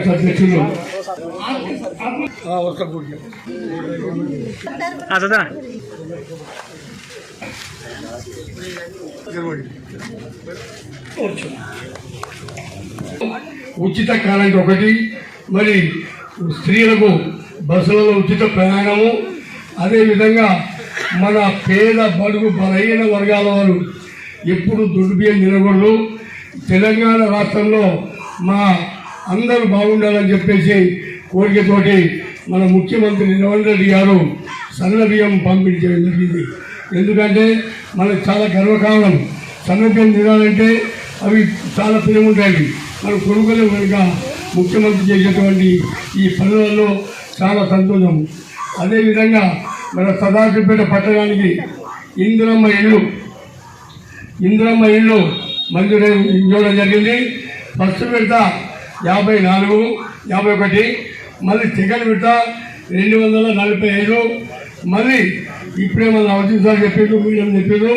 అధ్యక్షులు ఉచిత కరెంట్ ఒకటి, మరి స్త్రీలకు బస్సులలో ఉచిత ప్రయాణము, అదేవిధంగా మన పేద బడుగు బలహీన వర్గాల వారు ఎప్పుడు దొడ్డు బియ్యం తినకూడదు. తెలంగాణ రాష్ట్రంలో మా అందరూ బాగుండాలని చెప్పేసి కోరికతోటి మన ముఖ్యమంత్రి రేవంత్ రెడ్డి గారు సన్న బియ్యం పంపించడం జరిగింది. ఎందుకంటే మనకు చాలా గర్వకారణం. సన్న బియ్యం తినాలంటే అవి చాలా ప్రేముంటాయి. మన కొనుగోలు కనుక ముఖ్యమంత్రి చేసేటువంటి ఈ పనులలో చాలా సంతోషం. అదేవిధంగా మన సదాశివపేట పట్టణానికి ఇందిరమ్మ ఇల్లు మంజూరు ఇవ్వడం జరిగింది. ఫస్ట్ విడత 54, 51, మళ్ళీ సెకండ్ విడత 245. మళ్ళీ ఇప్పుడే మన అవసరం చెప్పారు, మీడియం చెప్పారు,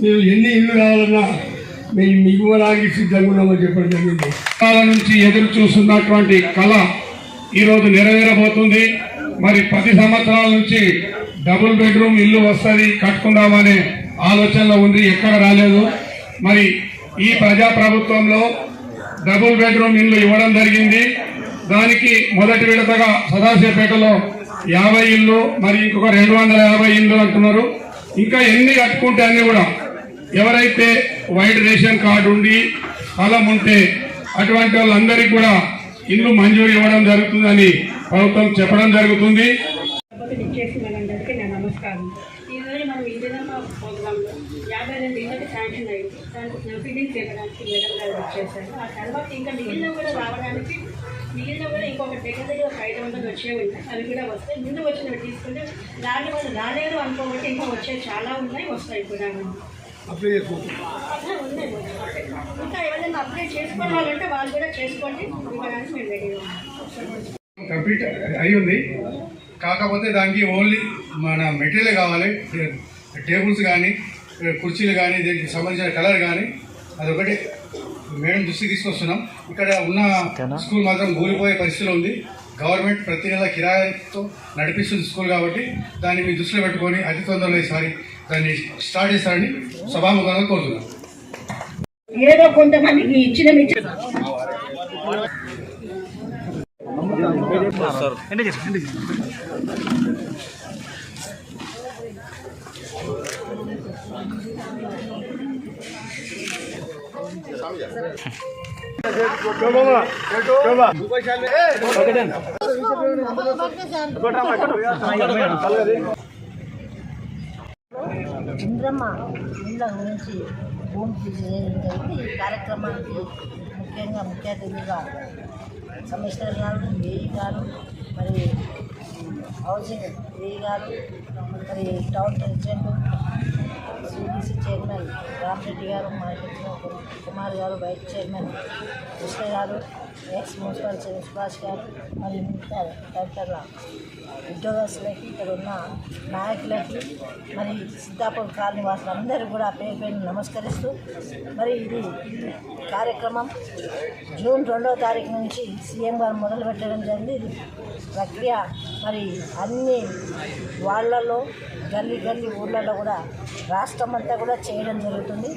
మీరు ఎన్ని ఇల్లు కావాలన్నా మేము మీకు రాగి సిద్ధంగా ఉన్నామని చెప్పడం జరిగింది. కాలం నుంచి ఎదురు చూస్తున్నటువంటి కళ ఈరోజు నెరవేరబోతుంది. మరి 10 సంవత్సరాల నుంచి డబుల్ బెడ్రూమ్ ఇల్లు వస్తుంది, కట్టుకుందామనే ఆలోచనలో ఉంది, ఎక్కడ రాలేదు. మరి ఈ ప్రజాప్రభుత్వంలో డబుల్ బెడ్రూమ్ ఇల్లు ఇవ్వడం జరిగింది. దానికి మొదటి విడతగా సదాశివపేటలో 50 ఇల్లు, మరి ఇంకొక 250 ఇల్లు అంటున్నారు. ఇంకా ఎన్ని కట్టుకుంటే అన్ని కూడా ఎవరైతే వైట్ రేషన్ కార్డు ఉండి స్థలం ఉంటే అటువంటి వాళ్ళందరికీ కూడా ఇల్లు మంజూరు ఇవ్వడం జరుగుతుందని ప్రభుత్వం చెప్పడం జరుగుతుంది. నమస్కారం. ఈరోజు మనం ఇందిరమ్మ ప్రోగ్రాంలో 52 ఇళ్ళకి శాంక్షన్ అయ్యింది. దానికి ఫిల్లింగ్ చేయడానికి మేడం గారు వచ్చేసారు. ఆ తర్వాత ఇంకా మిగిలిన కూడా రావడానికి ఇంకొక దగ్గర 500 వచ్చే ఉన్నాయి. అవి కూడా వస్తాయి. ముందు వచ్చినవి తీసుకుంటే దాని వాళ్ళు రాలేరు అనుకోబట్టి ఇంకా వచ్చే చాలా ఉన్నాయి, వస్తాయి కూడా. ఉన్నాయి, ఇంకా ఎవరైనా అప్లై చేసుకోవాలంటే వాళ్ళు కూడా చేసుకోండి. ఇవ్వడానికి మేము రెడీగా ఉన్నాం. కంప్లీట్ అయి ఉంది. కాకపోతే దానికి ఓన్లీ మన మెటీరియల్ కావాలి. టేబుల్స్ కానీ కుర్చీలు కానీ దీనికి సంబంధించిన కలర్ కానీ అదొకటి మేడం దృష్టికి తీసుకొస్తున్నాం. ఇక్కడ ఉన్న స్కూల్ మాత్రం కూలిపోయే పరిస్థితిలో ఉంది. గవర్నమెంట్ ప్రతి నెల కిరాయితో నడిపిస్తుంది స్కూల్ కాబట్టి దాన్ని మీ దృష్టిలో పెట్టుకొని అతి తొందరలో ఈసారి దాన్ని స్టార్ట్ చేస్తారని సభాముఖంగా కోరుతున్నాం. ఏదో కొంతమందికి ఇచ్చిన ఇంద్రమ్మ ఇళ్ళ గురించి భూమి పూజ చేయడం జరిగింది. ఈ కార్యక్రమానికి ముఖ్యంగా ముఖ్య అతిథిగా కమిషనర్ గారు, ఏఈ గారు, మరి హౌసింగ్ ఏఈ గారు, మరి town president CBC chairman Rama Reddy గారు, మార్కెట్ కుమార్ గారు, వైస్ చైర్మన్ కృష్ణ గారు, ఎక్స్ మున్సిపల్ సుభాష్ గారు, మరి మిగతా తదితరుల ఉద్యోగస్తులకి, ఇక్కడ ఉన్న నాయకులకి, మరి సిద్ధాపూర్ కాలనీ వాసులందరూ కూడా పేరు పేరు నమస్కరిస్తూ, మరి ఇది కార్యక్రమం జూన్ 2వ తారీఖు నుంచి సీఎం గారు మొదలు పెట్టడం జరిగింది. ఇది ప్రక్రియ మరి అన్ని వాళ్ళలో గల్లీ ఊళ్ళలో కూడా రాష్ట్రం అంతా కూడా చేయడం జరుగుతుంది.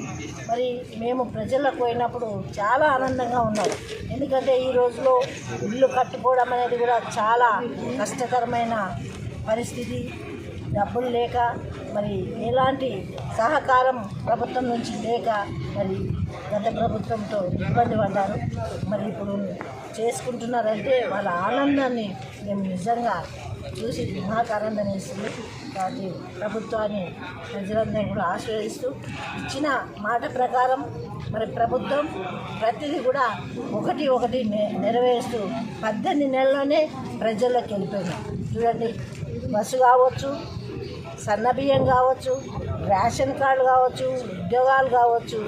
మరి మేము ప్రజలకు పోయినప్పుడు చాలా ఆనందంగా ఉన్నాం. ఎందుకంటే ఈ రోజులో ఇల్లు కట్టుకోవడం అనేది కూడా చాలా కష్టతరమైన పరిస్థితి. డబ్బులు లేక, మరి ఎలాంటి సహకారం ప్రభుత్వం నుంచి లేక, మరి గత ప్రభుత్వంతో ఇబ్బంది పడ్డారు. మరి ఇప్పుడు చేసుకుంటున్నారంటే వాళ్ళ ఆనందాన్ని మేము నిజంగా చూసి మాకు ఆనందం వేస్తుంది. కాబట్టి ప్రభుత్వాన్ని ప్రజలందరూ కూడా ఆశీర్వదిస్తూ ఇచ్చిన మాట ప్రకారం మరి ప్రభుత్వం ప్రతిదీ కూడా ఒకటి నెరవేరుస్తూ 18 నెలల్లోనే ప్రజల్లోకి వెళ్ళిపోయినాం. చూడండి, బస్సు కావచ్చు, సన్నబియ్యం కావచ్చు, రేషన్ కార్డు కావచ్చు, ఉద్యోగాలు కావచ్చు,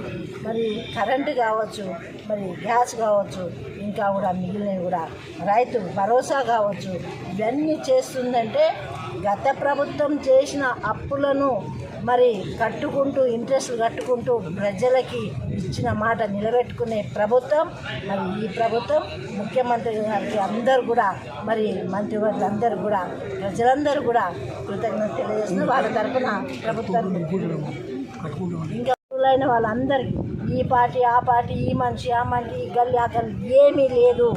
మరి కరెంటు కావచ్చు, మరి గ్యాస్ కావచ్చు, ఇంకా కూడా మిగిలినవి కూడా రైతు భరోసా కావచ్చు. ఇవన్నీ చేస్తుందంటే గత ప్రభుత్వం చేసిన అప్పులను మరి కట్టుకుంటూ, ఇంట్రెస్ట్లు కట్టుకుంటూ ప్రజలకి ఇచ్చిన మాట నిలబెట్టుకునే ప్రభుత్వం. మరి ఈ ప్రభుత్వం ముఖ్యమంత్రి గారికి అందరూ కూడా మరి మంత్రివర్గులందరూ కూడా ప్రజలందరూ కూడా కృతజ్ఞత తెలియజేస్తున్నారు. వాళ్ళ తరఫున ప్రభుత్వానికి ఇంకా అయిన వాళ్ళందరికీ ఈ పార్టీ ఆ పార్టీ ఈ మనిషి ఆ మనిషి ఈ గల్లి ఆ గల్లి ఏమీ లేదు,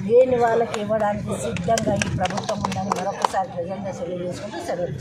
లేని వాళ్ళకి ఇవ్వడానికి సిద్ధంగా ఈ ప్రభుత్వం ఉందని మరొకసారి ప్రజలంగా తెలియజేసుకుంటూ సెలవు.